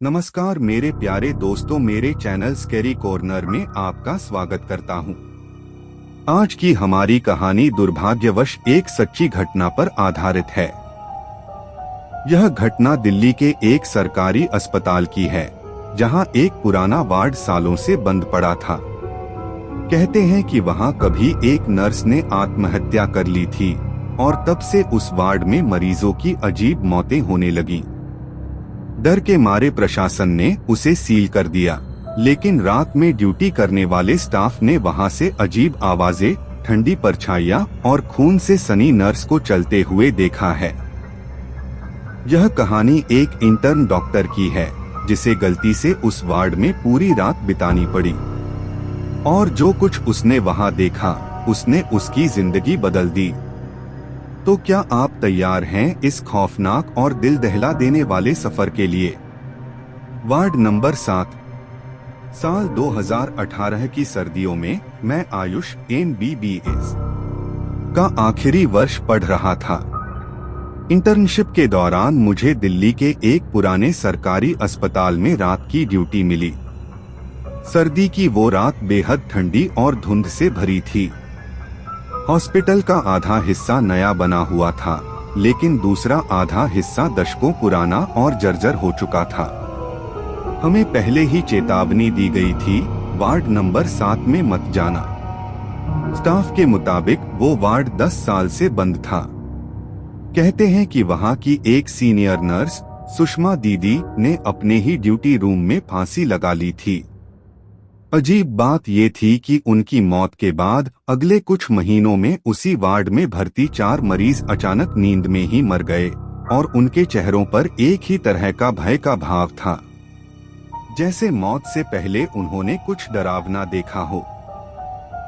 नमस्कार मेरे प्यारे दोस्तों, मेरे चैनल स्कैरी कॉर्नर में आपका स्वागत करता हूं। आज की हमारी कहानी दुर्भाग्यवश एक सच्ची घटना पर आधारित है। यह घटना दिल्ली के एक सरकारी अस्पताल की है, जहां एक पुराना वार्ड सालों से बंद पड़ा था। कहते हैं कि वहां कभी एक नर्स ने आत्महत्या कर ली थी और तब से उस वार्ड में मरीजों की अजीब मौतें होने लगीं। डर के मारे प्रशासन ने उसे सील कर दिया, लेकिन रात में ड्यूटी करने वाले स्टाफ ने वहां से अजीब आवाजें, ठंडी परछाइयां और खून से सनी नर्स को चलते हुए देखा है। यह कहानी एक इंटर्न डॉक्टर की है, जिसे गलती से उस वार्ड में पूरी रात बितानी पड़ी, और जो कुछ उसने वहां देखा उसने उसकी जिंदगी बदल दी। तो क्या आप तैयार हैं इस खौफनाक और दिल दहला देने वाले सफर के लिए? Ward number 7। साल 2018 की सर्दियों में मैं आयुष MBBS का आखिरी वर्ष पढ़ रहा था। इंटर्नशिप के दौरान मुझे दिल्ली के एक पुराने सरकारी अस्पताल में रात की ड्यूटी मिली। सर्दी की वो रात बेहद ठंडी और धुंध से भरी थी। हॉस्पिटल का आधा हिस्सा नया बना हुआ था, लेकिन दूसरा आधा हिस्सा दशकों पुराना और जर्जर हो चुका था। हमें पहले ही चेतावनी दी गई थी, वार्ड नंबर 7 में मत जाना। स्टाफ के मुताबिक वो वार्ड 10 साल से बंद था। कहते हैं कि वहां की एक सीनियर नर्स सुषमा दीदी ने अपने ही ड्यूटी रूम में फांसी लगा ली थी। अजीब बात ये थी कि उनकी मौत के बाद अगले कुछ महीनों में उसी वार्ड में भर्ती 4 मरीज अचानक नींद में ही मर गए, और उनके चेहरों पर एक ही तरह का भय का भाव था, जैसे मौत से पहले उन्होंने कुछ डरावना देखा हो।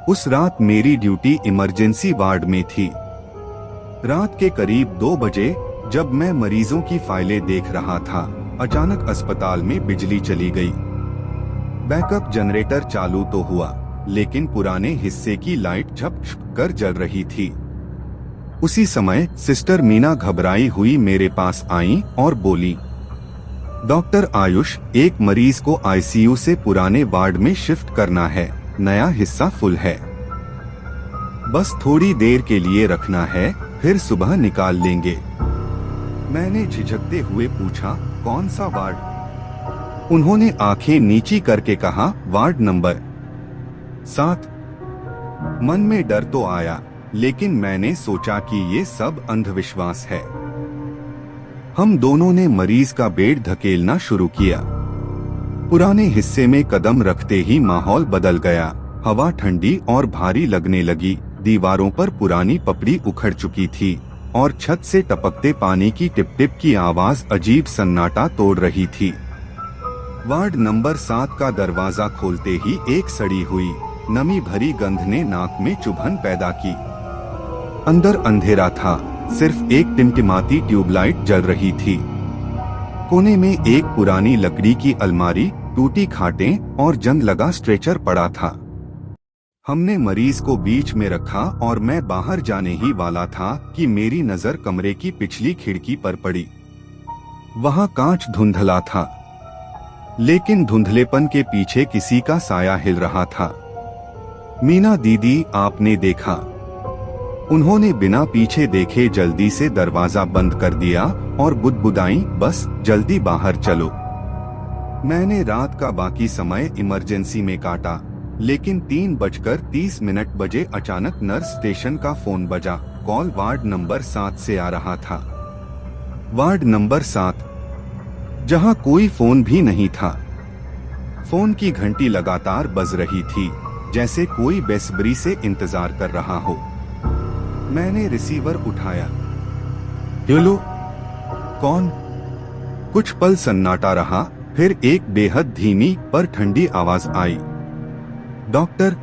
उस रात मेरी ड्यूटी इमरजेंसी वार्ड में थी। रात के करीब 2 बजे जब मैं मरीजों की फाइलें देख रहा था, अचानक अस्पताल में बिजली चली गई। बैकअप जनरेटर चालू तो हुआ, लेकिन पुराने हिस्से की लाइट झपझप कर जल रही थी। उसी समय सिस्टर मीना घबराई हुई मेरे पास आई और बोली, डॉक्टर आयुष, एक मरीज को आईसीयू से पुराने वार्ड में शिफ्ट करना है, नया हिस्सा फुल है। बस थोड़ी देर के लिए रखना है, फिर सुबह निकाल लेंगे। मैंने झिझकते हुए पूछा, कौन सा वार्ड? उन्होंने आंखें नीची करके कहा, वार्ड नंबर 7। मन में डर तो आया, लेकिन मैंने सोचा कि ये सब अंधविश्वास है। हम दोनों ने मरीज का बेड धकेलना शुरू किया। पुराने हिस्से में कदम रखते ही माहौल बदल गया। हवा ठंडी और भारी लगने लगी। दीवारों पर पुरानी पपड़ी उखड़ चुकी थी और छत से टपकते पानी की टिप टिप की आवाज अजीब सन्नाटा तोड़ रही थी। वार्ड नंबर 7 का दरवाजा खोलते ही एक सड़ी हुई, नमी भरी गंध ने नाक में चुभन पैदा की। अंदर अंधेरा था, सिर्फ एक टिमटिमाती ट्यूबलाइट जल रही थी। कोने में एक पुरानी लकड़ी की अलमारी, टूटी खाटें और जंग लगा स्ट्रेचर पड़ा था। हमने मरीज को बीच में रखा और मैं बाहर जाने ही वाला था कि मेरी नजर कमरे की पिछली खिड़की पर पड़ी। वहां कांच धुंधला था, लेकिन धुंधलेपन के पीछे किसी का साया हिल रहा था। मीना दीदी, आपने देखा? उन्होंने बिना पीछे देखे जल्दी से दरवाजा बंद कर दिया और बुदबुदाई, बस जल्दी बाहर चलो। मैंने रात का बाकी समय इमरजेंसी में काटा, लेकिन 3:30 बजे अचानक नर्स स्टेशन का फोन बजा। कॉल वार्ड नंबर 7 से आ रहा था। वार्ड नंबर 7, जहां कोई फोन भी नहीं था। फोन की घंटी लगातार बज रही थी, जैसे कोई बेसब्री से इंतजार कर रहा हो। मैंने रिसीवर उठाया। हेलो, कौन? कुछ पल सन्नाटा रहा, फिर एक बेहद धीमी पर ठंडी आवाज आई, डॉक्टर,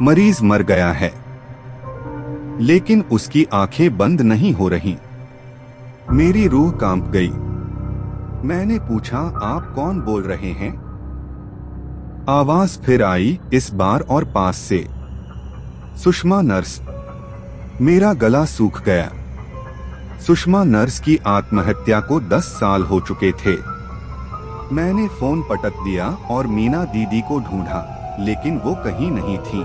मरीज मर गया है। लेकिन उसकी आंखें बंद नहीं हो रही। मेरी रूह कांप गई। मैंने पूछा, आप कौन बोल रहे हैं? आवाज फिर आई, इस बार और पास से, सुषमा नर्स। मेरा गला सूख गया। सुषमा नर्स की आत्महत्या को 10 साल हो चुके थे। मैंने फोन पटक दिया और मीना दीदी को ढूंढा, लेकिन वो कहीं नहीं थी।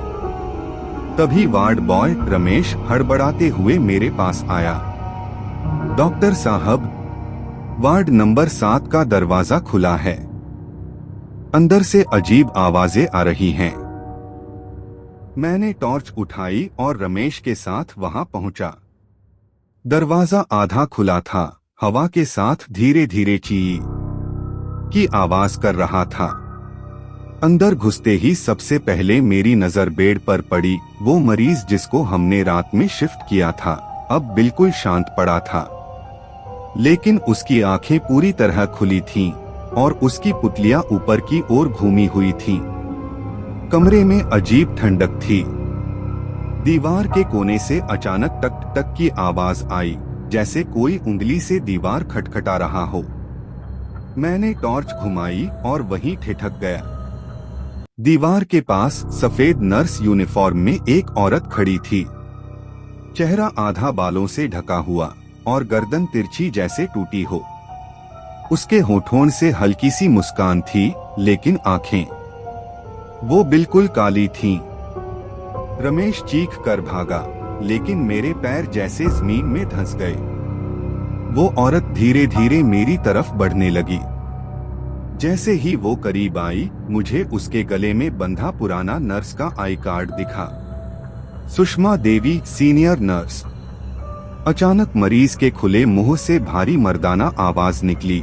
तभी वार्ड बॉय रमेश हड़बड़ाते हुए मेरे पास आया। डॉक्टर साहब, वार्ड नंबर 7 का दरवाजा खुला है। अंदर से अजीब आवाजें आ रही हैं। मैंने टॉर्च उठाई और रमेश के साथ वहां पहुंचा। दरवाजा आधा खुला था, हवा के साथ धीरे धीरे ची की आवाज कर रहा था। अंदर घुसते ही सबसे पहले मेरी नजर बेड पर पड़ी। वो मरीज जिसको हमने रात में शिफ्ट किया था अब बिल्कुल शांत पड़ा था, लेकिन उसकी आंखें पूरी तरह खुली थीं और उसकी पुतलियां ऊपर की ओर घूमी हुई थीं। कमरे में अजीब ठंडक थी। दीवार के कोने से अचानक टक टक की आवाज आई, जैसे कोई उंगली से दीवार खटखटा रहा हो। मैंने टॉर्च घुमाई और वहीं ठिठक गया। दीवार के पास सफेद नर्स यूनिफॉर्म में एक औरत खड़ी थी। चेहरा आधा बालों से ढका हुआ और गर्दन तिरछी जैसे टूटी हो। उसके होठों से हल्की सी मुस्कान थी, लेकिन आंखें वो बिल्कुल काली थीं। रमेश चीख कर भागा, लेकिन मेरे पैर जैसे जमीन में धंस गए। वो औरत धीरे धीरे मेरी तरफ बढ़ने लगी। जैसे ही वो करीब आई, मुझे उसके गले में बंधा पुराना नर्स का आई कार्ड दिखा। Sushma Devi, senior nurse. अचानक मरीज के खुले मुंह से भारी मर्दाना आवाज निकली,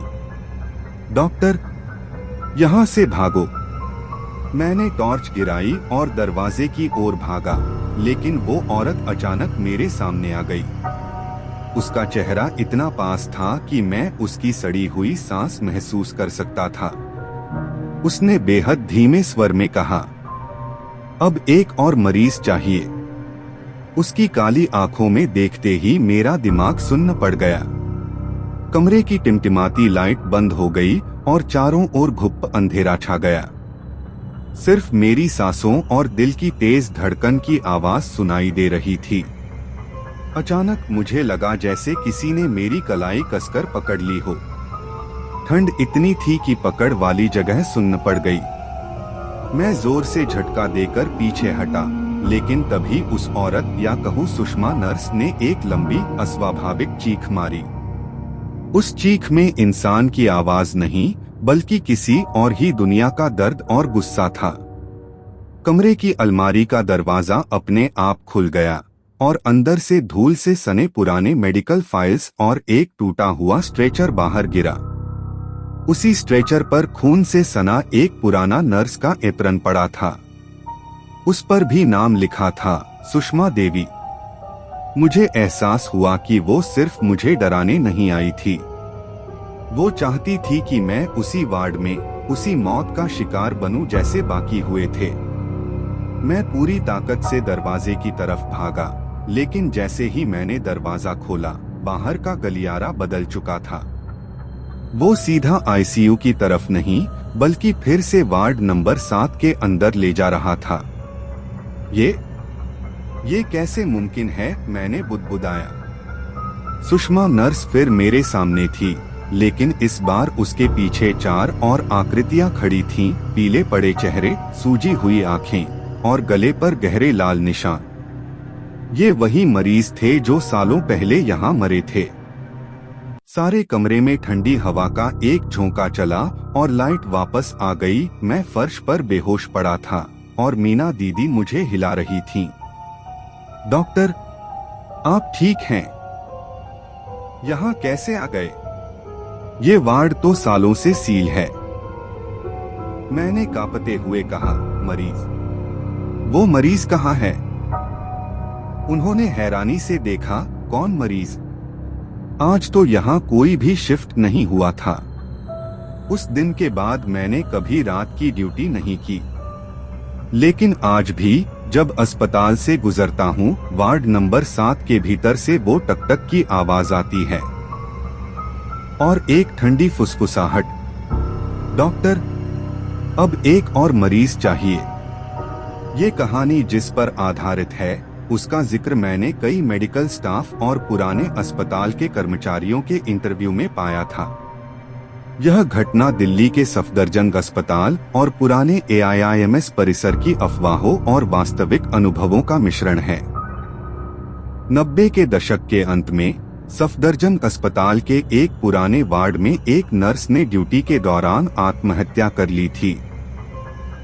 डॉक्टर, यहां से भागो। मैंने टॉर्च गिराई और दरवाजे की ओर भागा, लेकिन वो औरत अचानक मेरे सामने आ गई। उसका चेहरा इतना पास था कि मैं उसकी सड़ी हुई सांस महसूस कर सकता था। उसने बेहद धीमे स्वर में कहा, अब एक और मरीज चाहिए। उसकी काली आंखों में देखते ही मेरा दिमाग सुन्न पड़ गया। कमरे की टिमटिमाती लाइट बंद हो गई और चारों ओर घुप अंधेरा छा गया। सिर्फ मेरी सांसों और दिल की तेज धड़कन की आवाज सुनाई दे रही थी। अचानक मुझे लगा जैसे किसी ने मेरी कलाई कसकर पकड़ ली हो। ठंड इतनी थी कि पकड़ वाली जगह सुन्न पड़ गई। मैं जोर से झटका देकर पीछे हटा, लेकिन तभी उस औरत या कहूँ सुषमा नर्स ने एक लंबी अस्वाभाविक चीख मारी। उस चीख में इंसान की आवाज नहीं, बल्कि किसी और ही दुनिया का दर्द और गुस्सा था। कमरे की अलमारी का दरवाजा अपने आप खुल गया और अंदर से धूल से सने पुराने मेडिकल फाइल्स और एक टूटा हुआ स्ट्रेचर बाहर गिरा। उसी स्ट्रेचर पर खून से सना एक पुराना नर्स का एप्रन पड़ा था। उस पर भी नाम लिखा था, सुषमा देवी। मुझे एहसास हुआ कि वो सिर्फ मुझे डराने नहीं आई थी। वो चाहती थी कि मैं उसी वार्ड में उसी मौत का शिकार बनूं जैसे बाकी हुए थे। मैं पूरी ताकत से दरवाजे की तरफ भागा, लेकिन जैसे ही मैंने दरवाजा खोला, बाहर का गलियारा बदल चुका था। वो सीधा आईसीयू की तरफ नहीं, बल्कि फिर से वार्ड नंबर 7 के अंदर ले जा रहा था। ये कैसे मुमकिन है? मैंने बुदबुदाया। सुषमा नर्स फिर मेरे सामने थी, लेकिन इस बार उसके पीछे 4 और आकृतियां खड़ी थीं, पीले पड़े चेहरे, सूजी हुई आंखें और गले पर गहरे लाल निशान। ये वही मरीज थे जो सालों पहले यहाँ मरे थे। सारे कमरे में ठंडी हवा का एक झोंका चला और लाइट वापस आ गई। मैं फर्श पर बेहोश पड़ा था और मीना दीदी मुझे हिला रही थीं। डॉक्टर, आप ठीक हैं? यहाँ कैसे आ गए? ये वार्ड तो सालों से सील है। मैंने कांपते हुए कहा, मरीज? वो मरीज कहाँ है? उन्होंने हैरानी से देखा, कौन मरीज? आज तो यहाँ कोई भी शिफ्ट नहीं हुआ था। उस दिन के बाद मैंने कभी रात की ड्यूटी नहीं की, लेकिन आज भी जब अस्पताल से गुजरता हूँ, वार्ड नंबर 7 के भीतर से वो टकटक की आवाज आती है और एक ठंडी फुसफुसाहट, डॉक्टर, अब एक और मरीज चाहिए। ये कहानी जिस पर आधारित है, उसका जिक्र मैंने कई मेडिकल स्टाफ और पुराने अस्पताल के कर्मचारियों के इंटरव्यू में पाया था। यह घटना दिल्ली के सफदरजंग अस्पताल और पुराने AIIMS परिसर की अफवाहों और वास्तविक अनुभवों का मिश्रण है। 90 के दशक के अंत में सफदरजंग अस्पताल के एक पुराने वार्ड में एक नर्स ने ड्यूटी के दौरान आत्महत्या कर ली थी।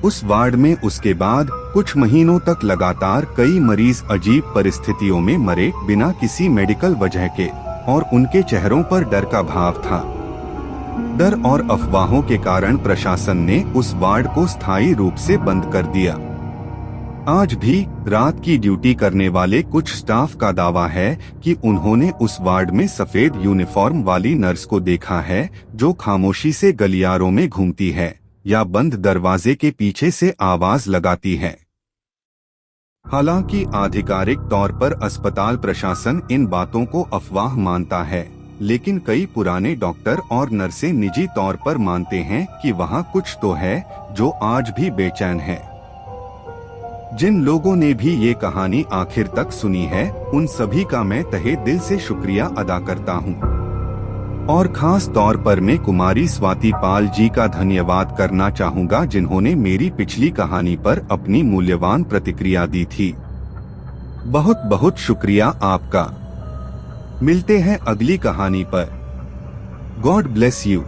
उस वार्ड में उसके बाद कुछ महीनों तक लगातार कई मरीज अजीब परिस्थितियों में मरे बिना किसी मेडिकल वजह के, और उनके चेहरों पर डर का भाव था। डर और अफवाहों के कारण प्रशासन ने उस वार्ड को स्थायी रूप से बंद कर दिया। आज भी रात की ड्यूटी करने वाले कुछ स्टाफ का दावा है कि उन्होंने उस वार्ड में सफेद यूनिफॉर्म वाली नर्स को देखा है, जो खामोशी से गलियारों में घूमती है या बंद दरवाजे के पीछे से आवाज लगाती है। हालांकि आधिकारिक तौर पर अस्पताल प्रशासन इन बातों को अफवाह मानता है, लेकिन कई पुराने डॉक्टर और नर्सें निजी तौर पर मानते हैं कि वहां कुछ तो है जो आज भी बेचैन है। जिन लोगों ने भी ये कहानी आखिर तक सुनी है, उन सभी का मैं तहे दिल से शुक्रिया अदा करता हूँ, और खास तौर पर मैं कुमारी स्वाति पाल जी का धन्यवाद करना चाहूँगा, जिन्होंने मेरी पिछली कहानी पर अपनी मूल्यवान प्रतिक्रिया दी थी। बहुत बहुत शुक्रिया आपका। मिलते हैं अगली कहानी पर। God bless you.